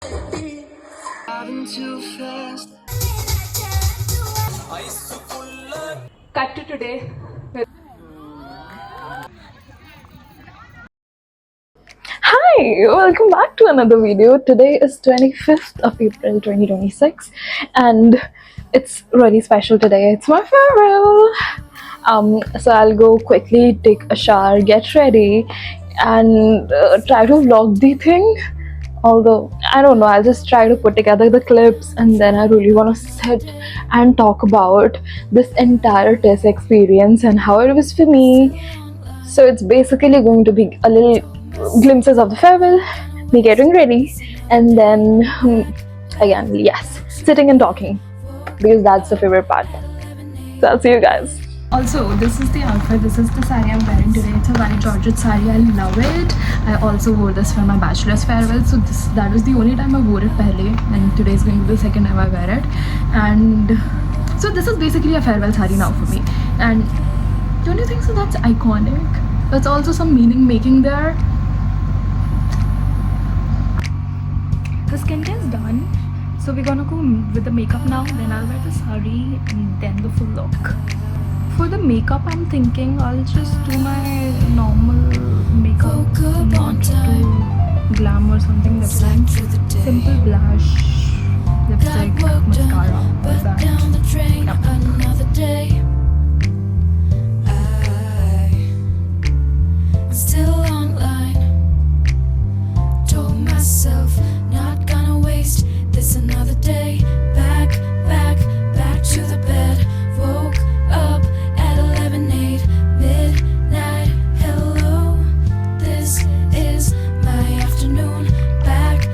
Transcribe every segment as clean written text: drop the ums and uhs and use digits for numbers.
Cut to today. Hi, welcome back to another video. Today is 25th of April 2026 and it's really special today. It's my farewell. So I'll go quickly take a shower, get ready and try to vlog the thing. Although I don't know, I'll just try to put together the clips and then I really want to sit and talk about this entire test experience and how it was for me. So it's basically going to be a little glimpses of the farewell, me getting ready, and then again, yes, sitting and talking because that's the favorite part. So I'll see you guys. Also, this is the outfit. This is the saree I'm wearing today. It's a white georgette saree. I love it. I also wore this for my bachelor's farewell. So that was the only time I wore it pehle, and today is going to be the second time I wear it. And so this is basically a farewell saree now for me. And don't you think so? That's iconic. There's also some meaning making there. The skincare is done. So we're gonna go with the makeup now. Then I'll wear the saree and then the full look. For the makeup, I'm thinking I'll just do my normal makeup, not do glam or something. That's like simple blush, lipstick, mascara, all that. Yep. Still online. Told myself not gonna waste this another day. Back to the bed. Woke up at 11:08 midnight. Hello, this is my afternoon. Back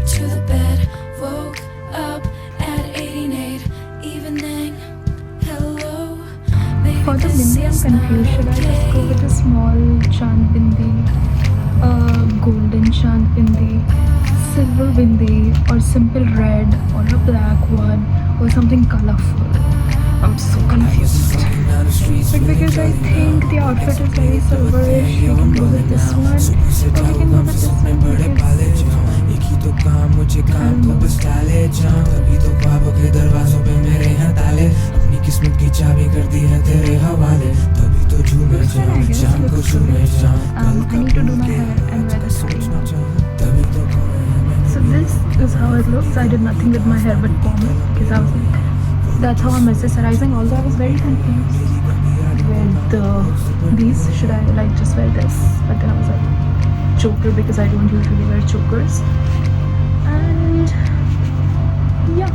to the bed. Woke up at 8:08 evening. Hello. For the bindi, I'm confused. Should I just go with a small chand bindi, golden chand bindi, silver bindi, or simple red, or a black one, or something colorful? I'm so confused. But because I think the outfit is very silverish, we can go with this one, or we can go with this one because मुझे काम को बस डाले जाऊं तभी तो ख्वाबों के दरवाजों पे मेरे हैं ताले अपनी किस्मत की चाबी कर दी है तेरे हवाले तभी तो झूमे जाऊं शाम को झूमे जाऊं कल I need to do my hair and wear the सोचना saree. चाहूं तभी तो So this is how it looks. I did nothing with my hair but comb it because I was like, that's how I'm accessorizing. Although I was very confused with these. Should I like just wear this? But then I was like, choker, because I don't usually wear chokers. And yeah.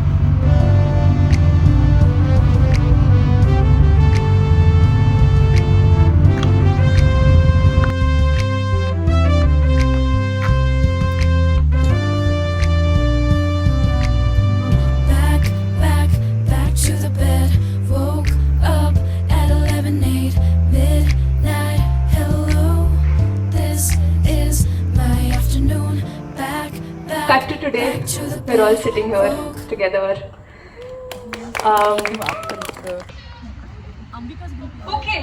Back to the bed. Woke up at 11:08 midnight. Hello, this is my afternoon. Back Cut to today. to the We're all bed. sitting here together. Okay.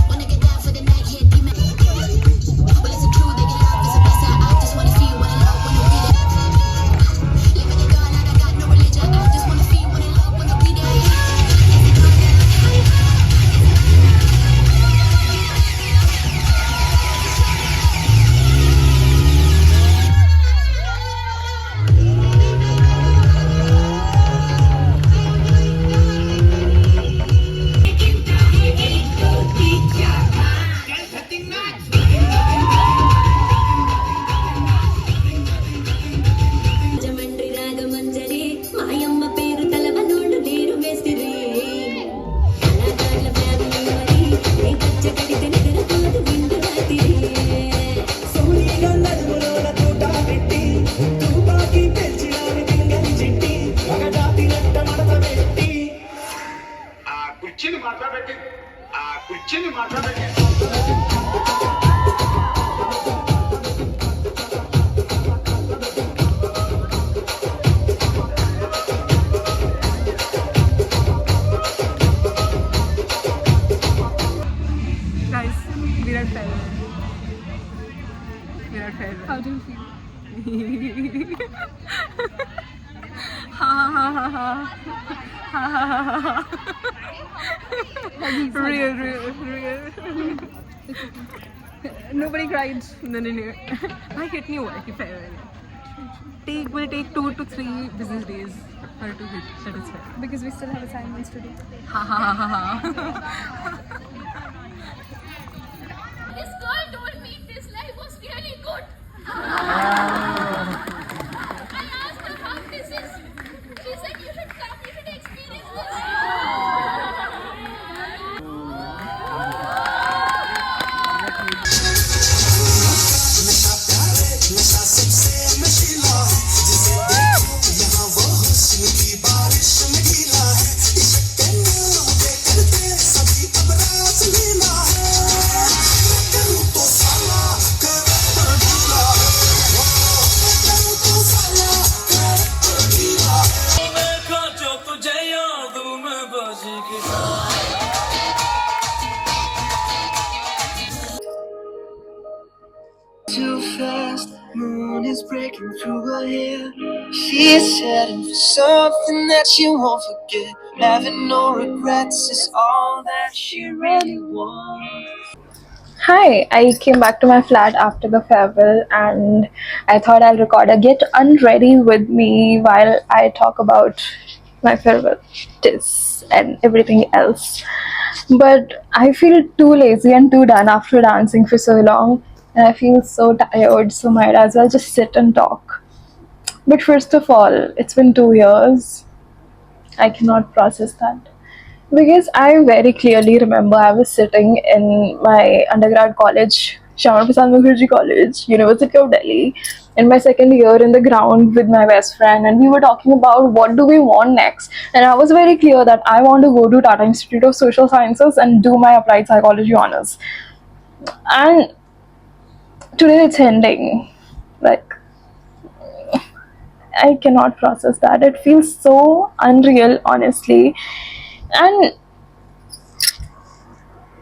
Wanna get down for the night, yeah, demon. Well, it's a crew, they get loud, it's a best I just wanna feel what I love, wanna be there. Living in God, I got no religion. I just wanna feel what I love, wanna be there. You're at farewell. How do you feel? Ha ha ha ha ha ha ha ha. Real. Nobody cried. No. I hit नहीं हुआ है कि farewell. Will take 2 to 3 business days for it to hit. That is fair. Because we still have assignments to do. Ha ha ha ha ha. This girl told me this life was really good. I asked her how this is. She said you should come, you should experience this. Too fast, moon is breaking through her hair. She's heading for something that she won't forget. Having no regrets is all that she really wants. Hi, I came back to my flat after the farewell and I thought I'll record a Get Unready with me while I talk about my farewell tips and everything else. But I feel too lazy and too done after dancing for so long and I feel so tired, so might as well just sit and talk. But first of all, it's been 2 years. I cannot process that. Because I very clearly remember I was sitting in my undergrad college, Shyama Prasad Mukherjee College, University of Delhi, in my second year in the ground with my best friend, and we were talking about what do we want next. And I was very clear that I want to go to Tata Institute of Social Sciences and do my applied psychology honors. And today it's ending. Like, I cannot process that. It feels so unreal, honestly. And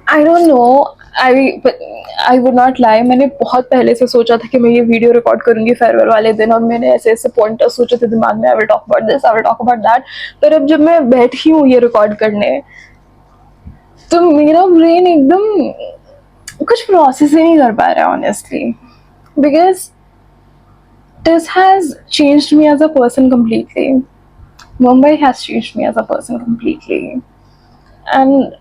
I don't know, I would not lie. मैंने बहुत पहले से सोचा था कि मैं ये video record करूँगी फेयरवेल वाले दिन और मैंने ऐसे ऐसे पॉइंटर्स सोचे थे दिमाग में. I will talk about this, I will talk about that. पर अब जब मैं बैठी हूँ ये रिकॉर्ड करने तो मेरा ब्रेन एकदम कुछ प्रोसेस ही नहीं कर पा रहा है honestly. Because this has changed me as a person completely. Mumbai has changed me as a person completely. And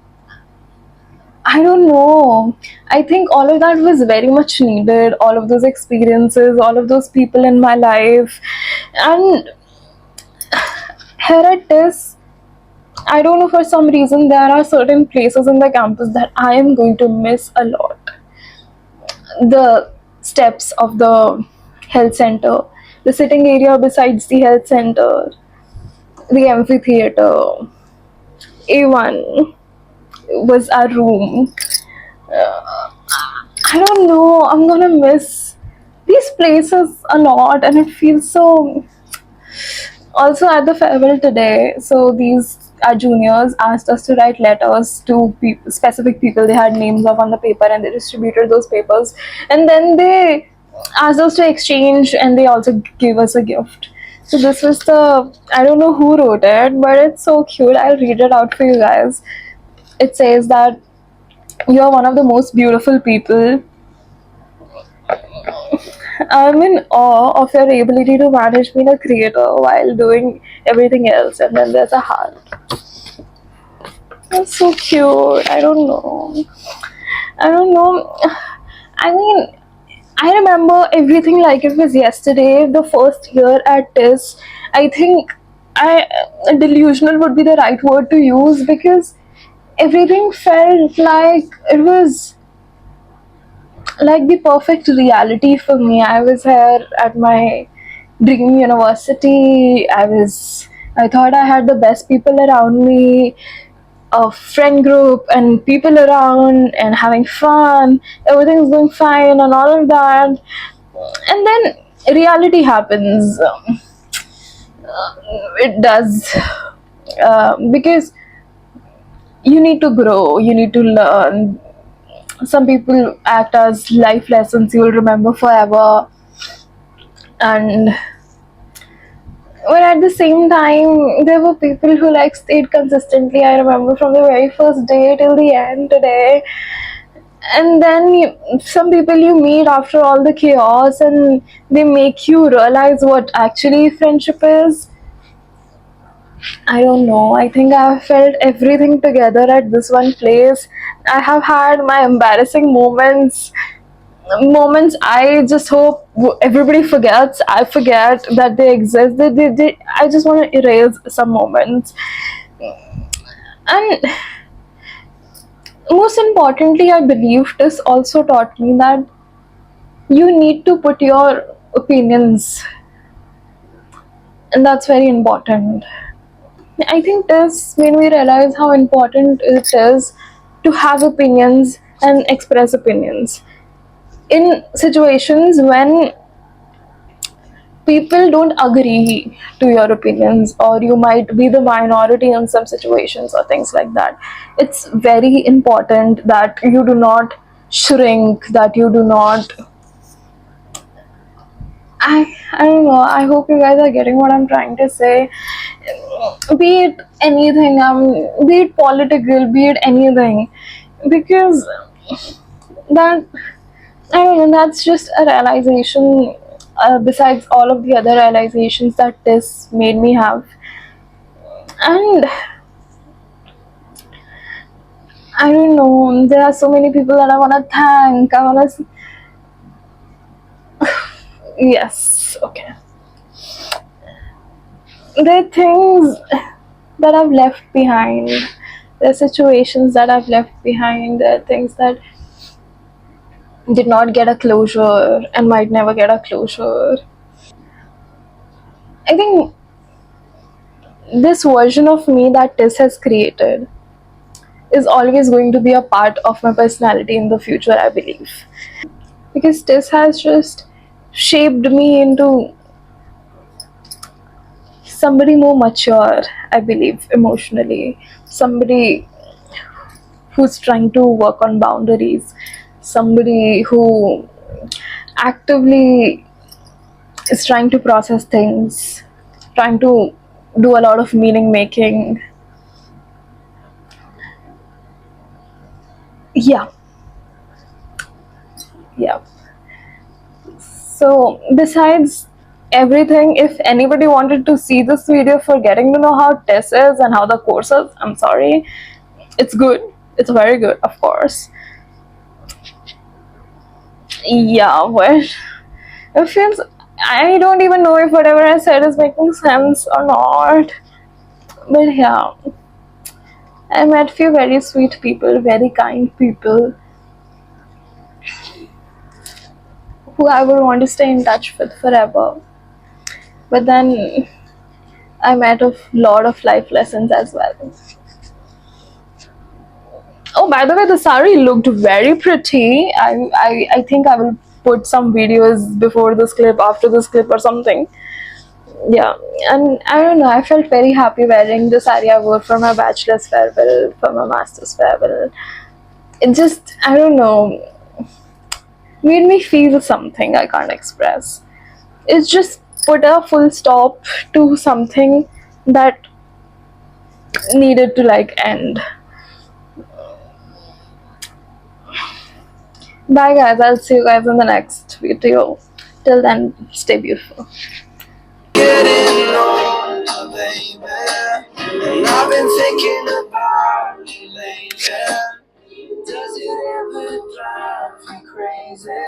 I don't know. I think all of that was very much needed. All of those experiences, all of those people in my life. And here at this, I don't know, for some reason, there are certain places in the campus that I am going to miss a lot. The steps of the health center, the sitting area besides the health center, the amphitheater. A1 was our room. I don't know, I'm gonna miss these places a lot and it feels so. Also at the farewell today, so these our juniors asked us to write letters to specific people they had names of on the paper, and they distributed those papers, and then they asked us to exchange and they also gave us a gift. So this was the, I don't know who wrote it, but it's so cute. I'll read it out for you guys. It says that you are one of the most beautiful people. I'm in awe of your ability to manage being a creator while doing everything else. And then there's a heart. That's so cute. I don't know. I mean, I remember everything like it was yesterday. The first year at TIS, I think delusional would be the right word to use, because everything felt like it was like the perfect reality for me. I was here at my dream university. I thought I had the best people around me, a friend group and people around and having fun. Everything's going fine and all of that. And then reality happens. It does. Because you need to grow, you need to learn. Some people act as life lessons you will remember forever, and but at the same time there were people who like stayed consistently. I remember from the very first day till the end today. And then some people you meet after all the chaos, and they make you realize what actually friendship is. I don't know. I think I've felt everything together at this one place. I have had my embarrassing moments I just hope everybody forgets. I forget that they exist. I just want to erase some moments. And most importantly, I believe this also taught me that you need to put your opinions, and that's very important. I think this made me realize how important it is to have opinions and express opinions in situations when people don't agree to your opinions, or you might be the minority in some situations or things like that. It's very important that you do not shrink, that you do not I don't know. I hope you guys are getting what I'm trying to say. Be it anything, be it political, be it anything, because that I don't know. That's just a realization. Besides all of the other realizations that this made me have, and I don't know. There are so many people that I wanna thank. I wanna. Yes. Okay. There are things that I've left behind. There are situations that I've left behind. There are things that did not get a closure and might never get a closure. I think this version of me that Tis has created is always going to be a part of my personality in the future, I believe. Because Tis has just shaped me into somebody more mature, I believe, emotionally. Somebody who's trying to work on boundaries. Somebody who actively is trying to process things, trying to do a lot of meaning making. Yeah, yeah. So, besides everything, if anybody wanted to see this video for getting to know how Tess is and how the course is, I'm sorry. It's good. It's very good, of course. Yeah, but it feels. I don't even know if whatever I said is making sense or not. But yeah, I met few very sweet people, very kind people who I would want to stay in touch with forever. But then I met a lot of life lessons as well. Oh, by the way, the sari looked very pretty. I think I will put some videos before this clip, after this clip, or something. Yeah, and I don't know. I felt very happy wearing the sari I wore for my bachelor's farewell, for my master's farewell. It just, I don't know, made me feel something I can't express. It just put a full stop to something that needed to like end. Bye guys, I'll see you guys in the next video. Till then, stay beautiful. Getting older, baby, and I've been thinking about you lately. Does it ever drive you crazy?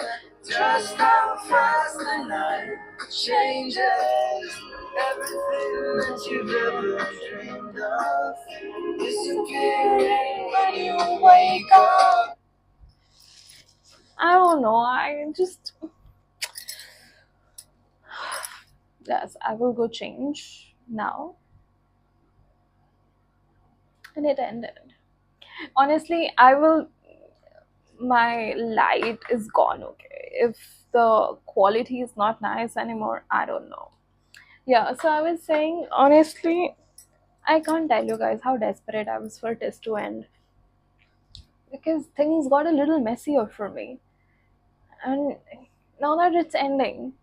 Just how fast the night changes. Everything that you've ever dreamed of disappearing when you wake up. I don't know, I just. Yes, I will go change now. And it ended. Honestly, I will. My light is gone, okay? If the quality is not nice anymore, I don't know. Yeah, so I was saying, honestly, I can't tell you guys how desperate I was for this to end. because things got a little messier for me. And now that it's ending,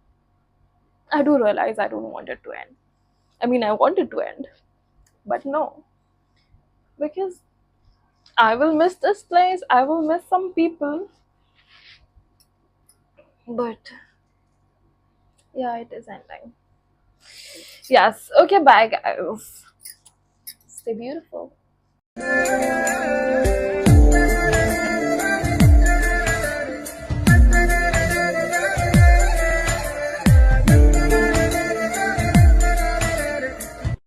I do realize I don't want it to end. I mean, I want it to end, but no, because I will miss this place, I will miss some people, but yeah, it is ending. Yes, okay, bye, guys. Stay beautiful.